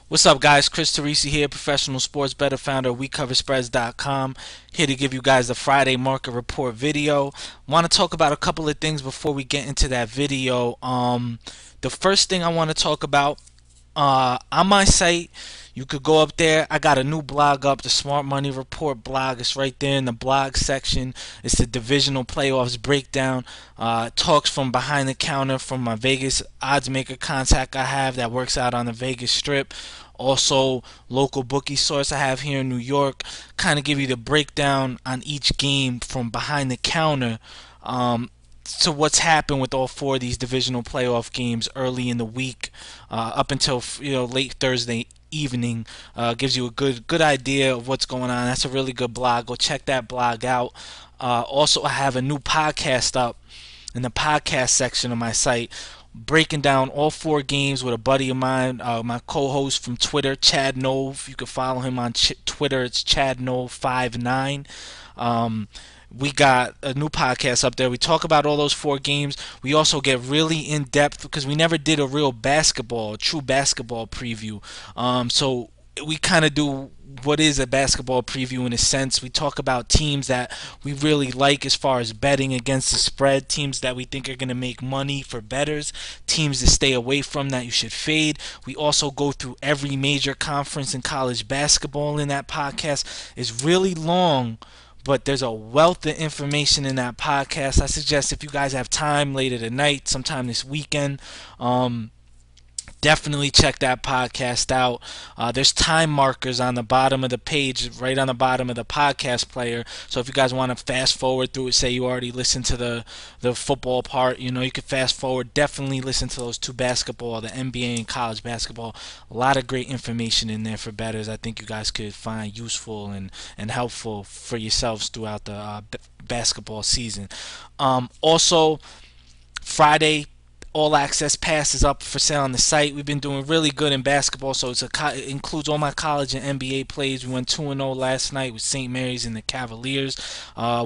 What's up, guys? Chris Teresi here, professional sports bettor, founder of WeCoverSpreads.com. Here to give you guys the Friday market report video. Want to talk about a couple of things before we get into that video. The first thing I want to talk about, on my site, you could go up there. I got a new blog up, the Smart Money Report blog. It's right there in the blog section. It's the divisional playoffs breakdown. Talks from behind the counter from my Vegas odds maker contact I have that works out on the Vegas Strip. Also, local bookie source I have here in New York. Kind of give you the breakdown on each game from behind the counter. To what's happened with all four of these divisional playoff games early in the week, up until late Thursday evening. Gives you a good idea of what's going on. That's a really good blog. Go check that blog out. Also, I have a new podcast up in the podcast section of my site, breaking down all four games with a buddy of mine, my co-host from Twitter, Chad Nove. You can follow him on Twitter. It's ChadNove59. We got a new podcast up there. We talk about all those four games. We also get really in depth because we never did a real true basketball preview. So we kind of do what is a basketball preview in a sense. We talk about teams that we really like as far as betting against the spread, teams that we think are going to make money for bettors, teams to stay away from that you should fade. We also go through every major conference in college basketball in that podcast. It's really long, but there's a wealth of information in that podcast. I suggest if you guys have time later tonight, sometime this weekend, definitely check that podcast out. There's time markers on the bottom of the page, right on the bottom of the podcast player. So if you guys want to fast forward through it, say you already listened to the football part, you could fast forward. Definitely listen to those two basketball, the NBA and college basketball. A lot of great information in there for bettors. I think you guys could find useful and helpful for yourselves throughout the basketball season. Also, Friday, all access pass is up for sale on the site. We've been doing really good in basketball, so it includes all my college and NBA plays. We went 2-0 last night with St. Mary's and the Cavaliers.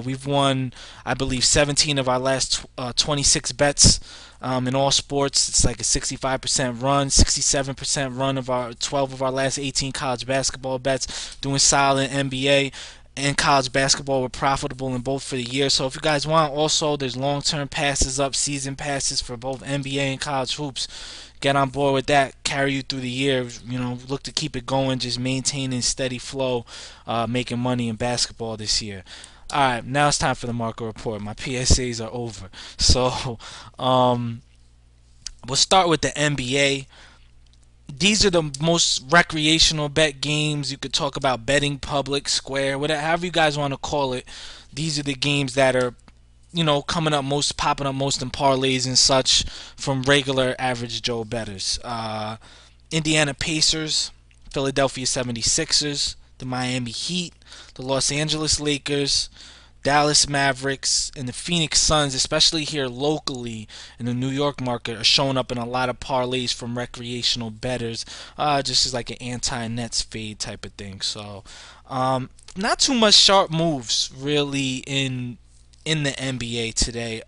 We've won, I believe, 17 of our last 26 bets. In all sports, it's like a 65% run, 67% run of our 12 of our last 18 college basketball bets. Doing solid NBA and college basketball were profitable in both for the year. So if you guys want, also there's long-term passes up, season passes for both NBA and college hoops. Get on board with that, carry you through the year. Look to keep it going, just maintaining steady flow, making money in basketball this year. All right, now it's time for the market report. My PSAs are over. So we'll start with the NBA. These are the most recreational bet games. You could talk about betting public, square, whatever, however you guys want to call it. These are the games that are, coming up most, popping up most in parlays and such from regular average Joe bettors. Indiana Pacers, Philadelphia 76ers, the Miami Heat, the Los Angeles Lakers, Dallas Mavericks, and the Phoenix Suns, especially here locally in the New York market, are showing up in a lot of parlays from recreational bettors, just as like an anti-Nets fade type of thing. So, not too much sharp moves really in the NBA today.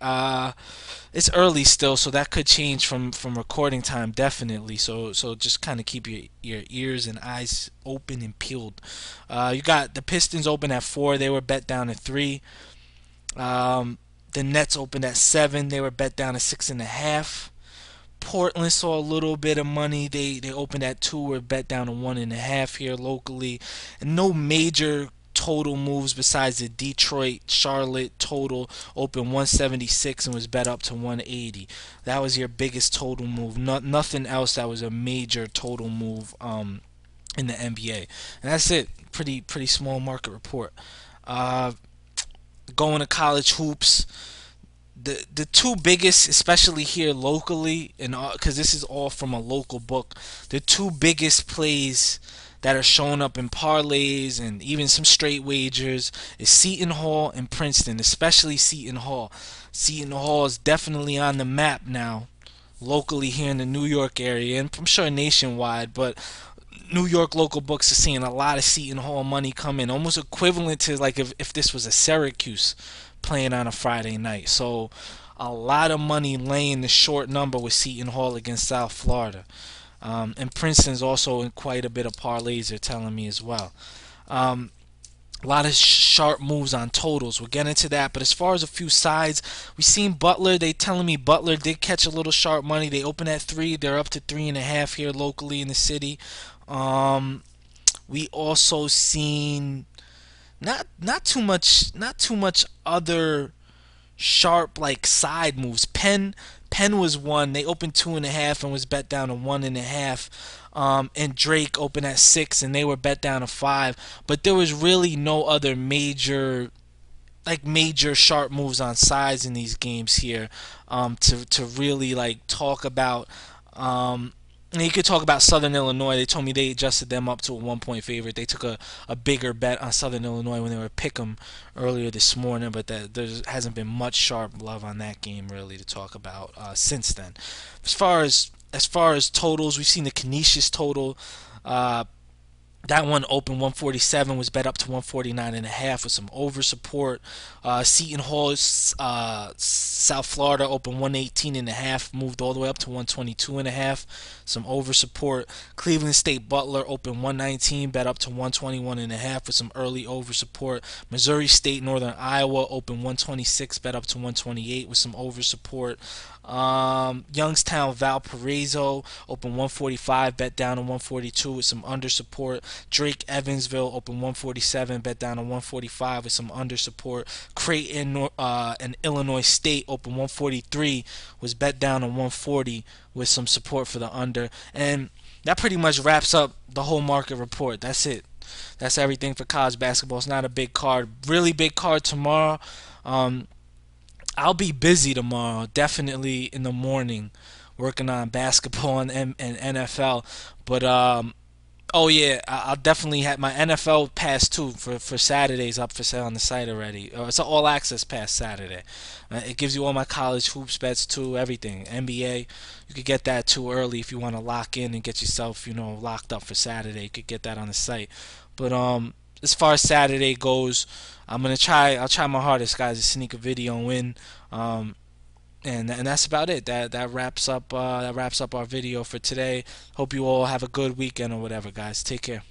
It's early still, so that could change from recording time, definitely. So just kind of keep your ears and eyes open and peeled. You got the Pistons open at 4. They were bet down to 3. The Nets opened at 7. They were bet down to 6.5. Portland saw a little bit of money. They opened at 2. Were bet down to 1.5 here locally, and no major total moves besides the Detroit Charlotte total open 176 and was bet up to 180. That was your biggest total move. Nothing else that was a major total move in the NBA. And that's it. Pretty small market report. Going to college hoops. The two biggest, especially here locally, and because this is all from a local book, the two biggest plays that are showing up in parlays and even some straight wagers is Seton Hall and Princeton, especially Seton Hall. Seton Hall is definitely on the map now, locally here in the New York area, and I'm sure nationwide, but New York local books are seeing a lot of Seton Hall money come in, almost equivalent to like if this was a Syracuse playing on a Friday night. So a lot of money laying the short number with Seton Hall against South Florida. And Princeton's also in quite a bit of parlays, they're telling me as well. Um, a lot of sharp moves on totals. We'll get into that. But as far as a few sides, we seen Butler. They telling me Butler did catch a little sharp money. They open at 3. They're up to 3.5 here locally in the city. We also seen not too much other sharp like side moves. Penn was one. They opened 2.5 and was bet down to 1.5. And Drake opened at 6 and they were bet down to 5. But there was really no other major sharp moves on sides in these games here, to really like talk about. And you could talk about Southern Illinois. They told me they adjusted them up to a 1 point favorite. They took a bigger bet on Southern Illinois when they were pick 'em earlier this morning, but there hasn't been much sharp love on that game really to talk about since then. As far as totals, we've seen the Canisius total. That one opened 147, was bet up to 149.5 with some over support. Seton Hall, South Florida, opened 118.5, moved all the way up to 122.5, some over support. Cleveland State Butler opened 119, bet up to 121.5 with some early over support. Missouri State Northern Iowa opened 126, bet up to 128 with some over support. Youngstown Valparaiso opened 145, bet down to 142 with some under support. Drake Evansville opened 147, bet down to 145 with some under support. Creighton and Illinois State opened 143, was bet down to 140 with some support for the under. And that pretty much wraps up the whole market report. That's it. That's everything for college basketball. It's not a big card. Really big card tomorrow. I'll be busy tomorrow, definitely in the morning, working on basketball and NFL. But oh yeah, I'll definitely have my NFL pass too for Saturdays up for sale on the site already. It's an all access pass Saturday. It gives you all my college hoops bets too, everything. NBA, you could get that too early if you want to lock in and get yourself, locked up for Saturday. You could get that on the site. But as far as Saturday goes, I'll try my hardest, guys, to sneak a video in. And that's about it. That wraps up our video for today. Hope you all have a good weekend or whatever, guys. Take care.